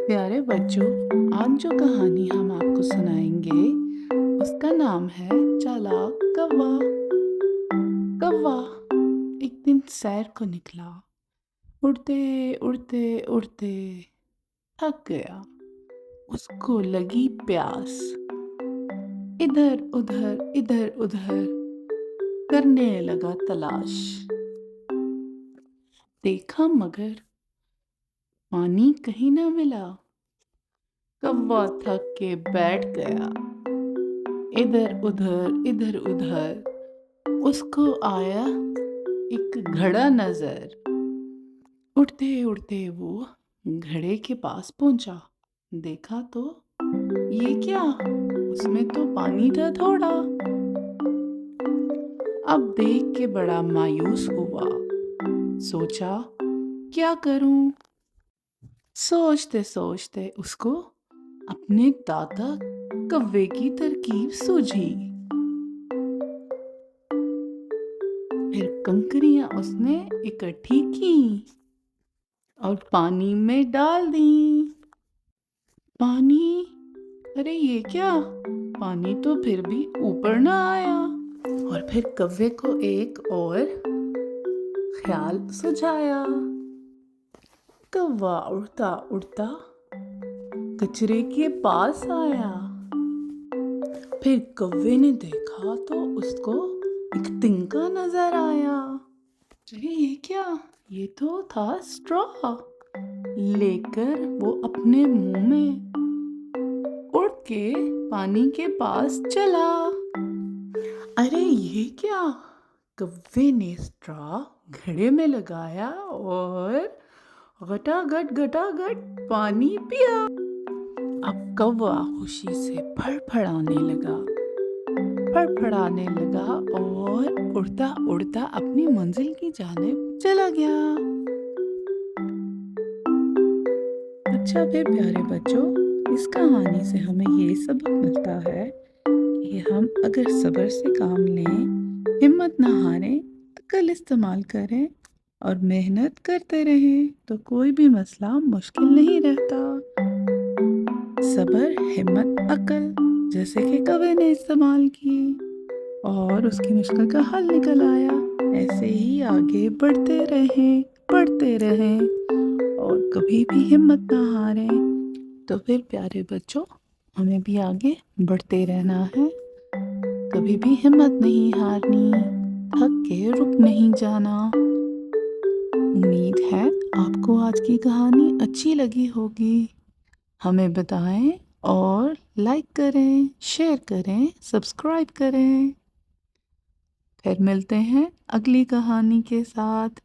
प्यारे बच्चों, आज जो कहानी हम आपको सुनाएंगे उसका नाम है चालाक कौवा। कौवा एक दिन सैर को निकला। उड़ते उड़ते उड़ते थक गया। उसको लगी प्यास। इधर उधर करने लगा तलाश। देखा मगर पानी कहीं ना मिला। कौवा थक के बैठ गया। इधर उधर उसको आया एक घड़ा नजर। उड़ते उड़ते वो घड़े के पास पहुंचा। देखा तो ये क्या, उसमें तो पानी था थोड़ा। अब देख के बड़ा मायूस हुआ। सोचा क्या करूं। सोचते सोचते उसको अपने दादा कौवे की तरकीब सूझी। फिर कंकरियां उसने इकट्ठी की और पानी में डाल दी। पानी, अरे ये क्या, पानी तो फिर भी ऊपर ना आया। और फिर कौवे को एक और ख्याल सुझाया। कौवा उड़ता उड़ता कचरे के पास आया। फिर कौवे ने देखा तो उसको एक तिनका नजर आया। अरे ये क्या, ये तो था स्ट्रॉ। लेकर वो अपने मुंह में उड़ के पानी के पास चला। अरे ये क्या, कौवे ने स्ट्रॉ घड़े में लगाया और घटाघट पानी पिया। अब कौवा खुशी से फड़फड़ाने लगा और उड़ता उड़ता अपनी मंजिल की जानिब चला गया। अच्छा फिर प्यारे बच्चों, इस कहानी से हमें ये सबक मिलता है कि हम अगर सब्र से काम लें, हिम्मत ना हारें, अक्ल इस्तेमाल करें और मेहनत करते रहें तो कोई भी मसला मुश्किल नहीं रहता। सब्र, हिम्मत, अक्ल जैसे कि कौवे ने इस्तेमाल की और उसकी मुश्किल का हल निकल आया। ऐसे ही आगे बढ़ते रहें और कभी भी हिम्मत ना हारें। तो फिर प्यारे बच्चों, हमें भी आगे बढ़ते रहना है। कभी भी हिम्मत नहीं हारनी, थक के रुक नहीं जाना। उम्मीद है आपको आज की कहानी अच्छी लगी होगी। हमें बताएं और लाइक करें, शेयर करें, सब्सक्राइब करें। फिर मिलते हैं अगली कहानी के साथ।